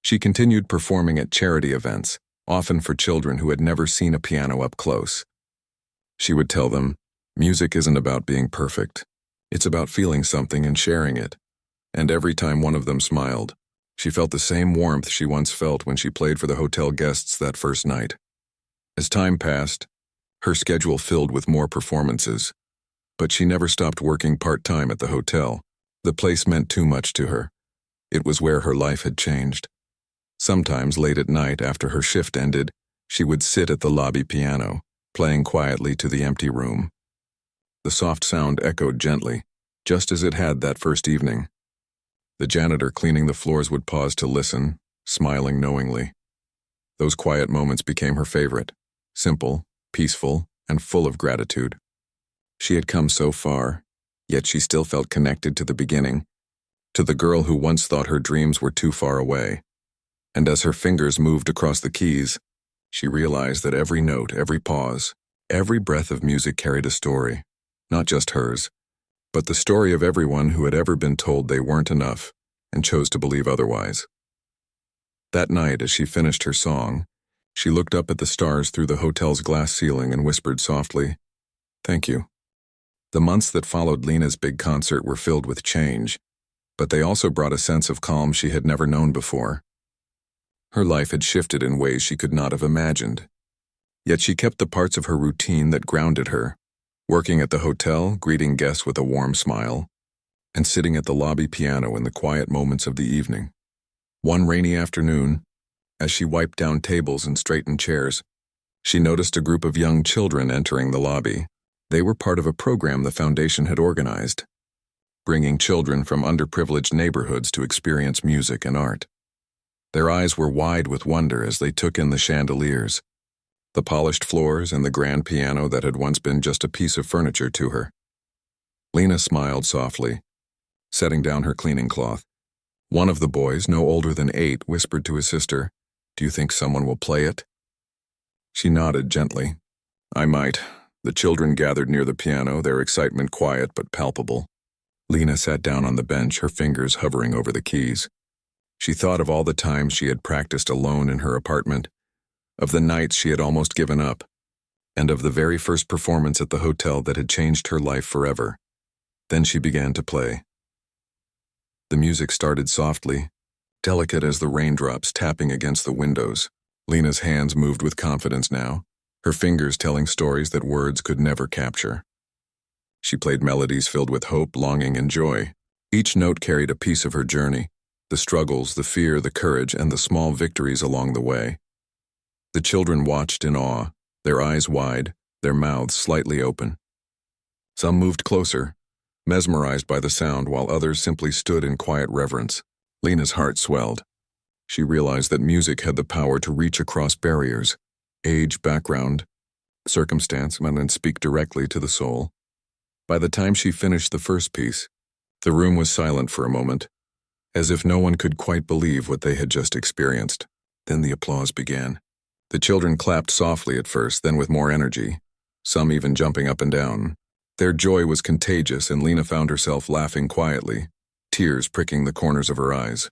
She continued performing at charity events, often for children who had never seen a piano up close. She would tell them, "Music isn't about being perfect. It's about feeling something and sharing it." And every time one of them smiled, she felt the same warmth she once felt when she played for the hotel guests that first night. As time passed, her schedule filled with more performances, but she never stopped working part-time at the hotel. The place meant too much to her. It was where her life had changed. Sometimes late at night after her shift ended, she would sit at the lobby piano, playing quietly to the empty room. The soft sound echoed gently, just as it had that first evening. The janitor cleaning the floors would pause to listen, smiling knowingly. Those quiet moments became her favorite, simple, peaceful, and full of gratitude. She had come so far, yet she still felt connected to the beginning, to the girl who once thought her dreams were too far away. And as her fingers moved across the keys, she realized that every note, every pause, every breath of music carried a story, not just hers, but the story of everyone who had ever been told they weren't enough and chose to believe otherwise. That night, as she finished her song, she looked up at the stars through the hotel's glass ceiling and whispered softly, "Thank you." The months that followed Lena's big concert were filled with change. but they also brought a sense of calm she had never known before. Her life had shifted in ways she could not have imagined. Yet she kept the parts of her routine that grounded her, working at the hotel, greeting guests with a warm smile, and sitting at the lobby piano in the quiet moments of the evening. One rainy afternoon, as she wiped down tables and straightened chairs, she noticed a group of young children entering the lobby. They were part of a program the foundation had organized, bringing children from underprivileged neighborhoods to experience music and art. Their eyes were wide with wonder as they took in the chandeliers, the polished floors, and the grand piano that had once been just a piece of furniture to her. Lena smiled softly, setting down her cleaning cloth. One of the boys, no older than 8, whispered to his sister, "Do you think someone will play it?" She nodded gently. "I might." The children gathered near the piano, their excitement quiet but palpable. Lena sat down on the bench, her fingers hovering over the keys. She thought of all the times she had practiced alone in her apartment, of the nights she had almost given up, and of the very first performance at the hotel that had changed her life forever. Then she began to play. The music started softly, delicate as the raindrops tapping against the windows. Lena's hands moved with confidence now, her fingers telling stories that words could never capture. She played melodies filled with hope, longing, and joy. Each note carried a piece of her journey, the struggles, the fear, the courage, and the small victories along the way. The children watched in awe, their eyes wide, their mouths slightly open. Some moved closer, mesmerized by the sound, while others simply stood in quiet reverence. Lena's heart swelled. She realized that music had the power to reach across barriers, age, background, circumstance, and speak directly to the soul. By the time she finished the first piece, the room was silent for a moment, as if no one could quite believe what they had just experienced. Then the applause began. The children clapped softly at first, then with more energy, some even jumping up and down. Their joy was contagious, and Lena found herself laughing quietly, tears pricking the corners of her eyes.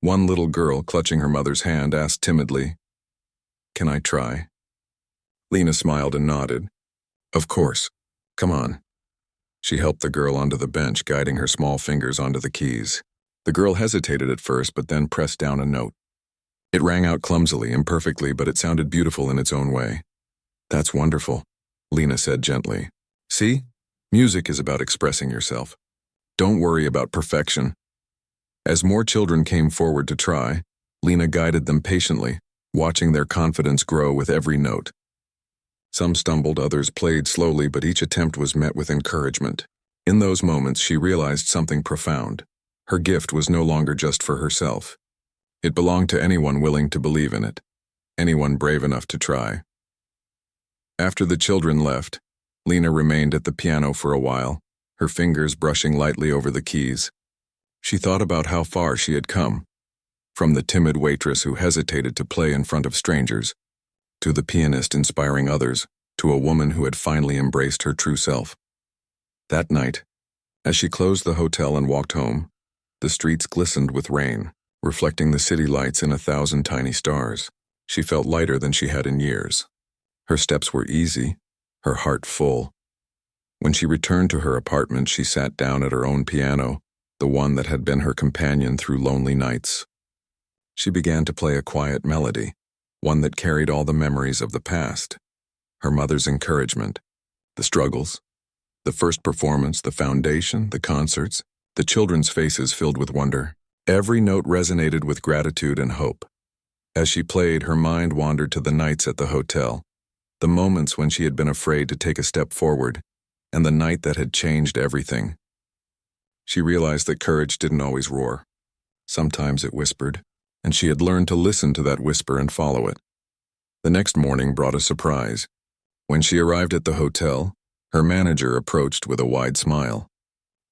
One little girl, clutching her mother's hand, asked timidly, "Can I try?" Lena smiled and nodded. "Of course. Come on." She helped the girl onto the bench, guiding her small fingers onto the keys. The girl hesitated at first, but then pressed down a note. It rang out clumsily, imperfectly, but it sounded beautiful in its own way. "That's wonderful," Lena said gently. "See? Music is about expressing yourself. Don't worry about perfection." As more children came forward to try, Lena guided them patiently, watching their confidence grow with every note. Some stumbled, others played slowly, but each attempt was met with encouragement. In those moments, she realized something profound. Her gift was no longer just for herself. It belonged to anyone willing to believe in it, anyone brave enough to try. After the children left, Lena remained at the piano for a while, her fingers brushing lightly over the keys. She thought about how far she had come, from the timid waitress who hesitated to play in front of strangers, to the pianist inspiring others, to a woman who had finally embraced her true self. That night, as she closed the hotel and walked home, the streets glistened with rain, reflecting the city lights in 1,000 tiny stars. She felt lighter than she had in years. Her steps were easy, her heart full. When she returned to her apartment, she sat down at her own piano, the one that had been her companion through lonely nights. She began to play a quiet melody, one that carried all the memories of the past. Her mother's encouragement, the struggles, the first performance, the foundation, the concerts, the children's faces filled with wonder. Every note resonated with gratitude and hope. As she played, her mind wandered to the nights at the hotel, the moments when she had been afraid to take a step forward, and the night that had changed everything. She realized that courage didn't always roar. Sometimes it whispered, and she had learned to listen to that whisper and follow it. The next morning brought a surprise. When she arrived at the hotel, her manager approached with a wide smile.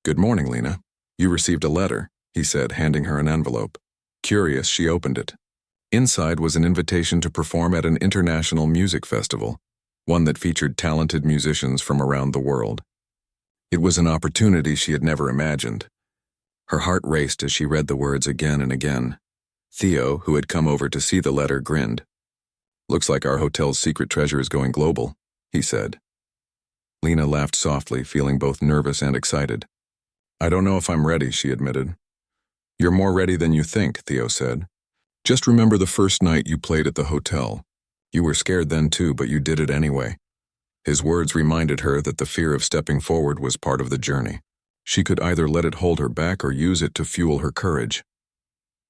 "Good morning, Lena. You received a letter," he said, handing her an envelope. Curious, she opened it. Inside was an invitation to perform at an international music festival, one that featured talented musicians from around the world. It was an opportunity she had never imagined. Her heart raced as she read the words again and again. Theo, who had come over to see the letter, grinned. "Looks like our hotel's secret treasure is going global," he said. Lena laughed softly, feeling both nervous and excited. I don't know if I'm ready, she admitted. You're more ready than you think, Theo said. Just remember the first night you played at the hotel. You were scared then too, but you did it anyway. His words reminded her that the fear of stepping forward was part of the journey. She could either let it hold her back or use it to fuel her courage.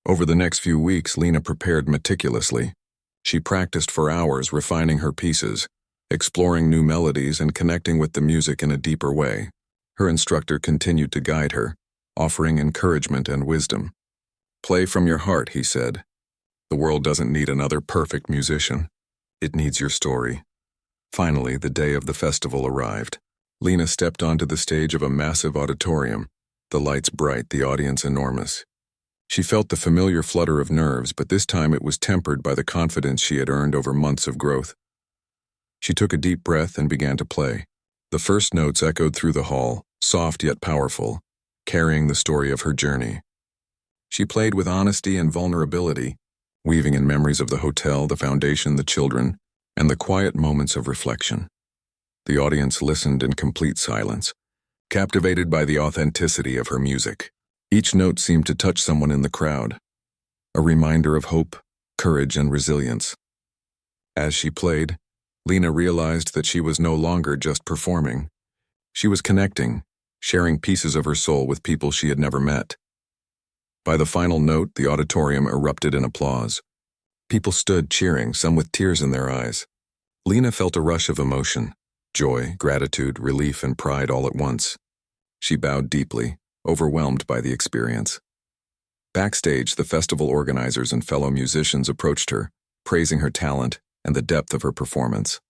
Over the next few weeks, Lena prepared meticulously. She practiced for hours, refining her pieces, exploring new melodies and connecting with the music in a deeper way. Her instructor continued to guide her, offering encouragement and wisdom. Play from your heart, he said. The world doesn't need another perfect musician. It needs your story. Finally, the day of the festival arrived. Lena stepped onto the stage of a massive auditorium, the lights bright, the audience enormous. She felt the familiar flutter of nerves, but this time it was tempered by the confidence she had earned over months of growth. She took a deep breath and began to play. The first notes echoed through the hall, soft yet powerful, carrying the story of her journey. She played with honesty and vulnerability, weaving in memories of the hotel, the foundation, the children, and the quiet moments of reflection. The audience listened in complete silence, captivated by the authenticity of her music. Each note seemed to touch someone in the crowd, a reminder of hope, courage, and resilience. As she played, Lena realized that she was no longer just performing. She was connecting, sharing pieces of her soul with people she had never met. By the final note, the auditorium erupted in applause. People stood cheering, some with tears in their eyes. Lena felt a rush of emotion, joy, gratitude, relief, and pride all at once. She bowed deeply, overwhelmed by the experience. Backstage, the festival organizers and fellow musicians approached her, praising her talent and the depth of her performance.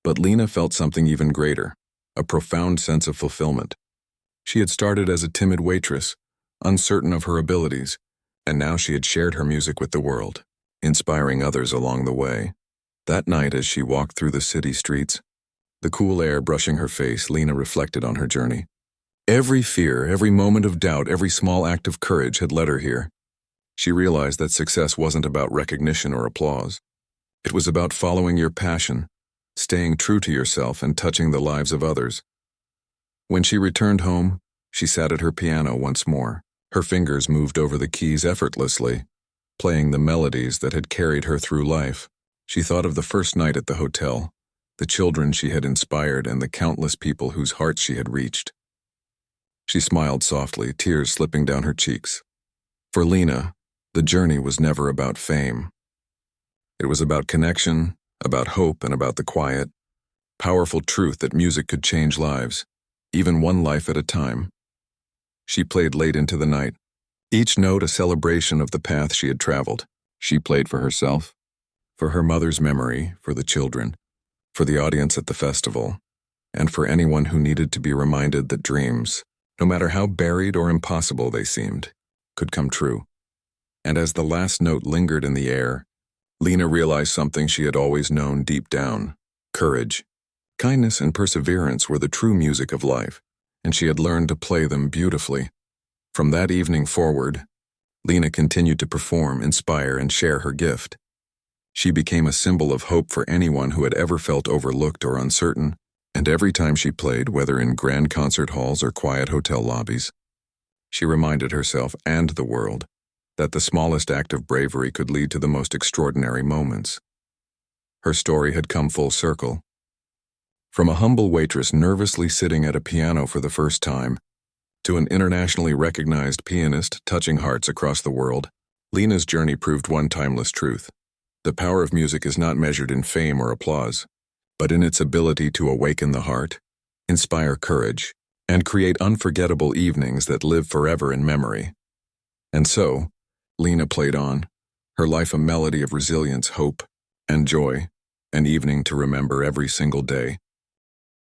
But Lena felt something even greater, a profound sense of fulfillment. She had started as a timid waitress, uncertain of her abilities, and now she had shared her music with the world, inspiring others along the way. That night, as she walked through the city streets, the cool air brushing her face, Lena reflected on her journey. Every fear, every moment of doubt, every small act of courage had led her here. She realized that success wasn't about recognition or applause. It was about following your passion, staying true to yourself, and touching the lives of others. When she returned home, she sat at her piano once more. Her fingers moved over the keys effortlessly, playing the melodies that had carried her through life. She thought of the first night at the hotel, the children she had inspired, and the countless people whose hearts she had reached. She smiled softly, tears slipping down her cheeks. For Lena, the journey was never about fame. It was about connection, about hope, and about the quiet, powerful truth that music could change lives, even one life at a time. She played late into the night, each note a celebration of the path she had traveled. She played for herself, for her mother's memory, for the children, for the audience at the festival, and for anyone who needed to be reminded that dreams, no matter how buried or impossible they seemed, could come true. And as the last note lingered in the air, Lena realized something she had always known deep down: courage. Kindness and perseverance were the true music of life, and she had learned to play them beautifully. From that evening forward, Lena continued to perform, inspire, and share her gift. She became a symbol of hope for anyone who had ever felt overlooked or uncertain, and every time she played, whether in grand concert halls or quiet hotel lobbies, she reminded herself and the world that the smallest act of bravery could lead to the most extraordinary moments. Her story had come full circle. From a humble waitress nervously sitting at a piano for the first time, to an internationally recognized pianist touching hearts across the world, Lena's journey proved one timeless truth. The power of music is not measured in fame or applause, but in its ability to awaken the heart, inspire courage, and create unforgettable evenings that live forever in memory. And so, Lena played on, her life a melody of resilience, hope, and joy, an evening to remember every single day.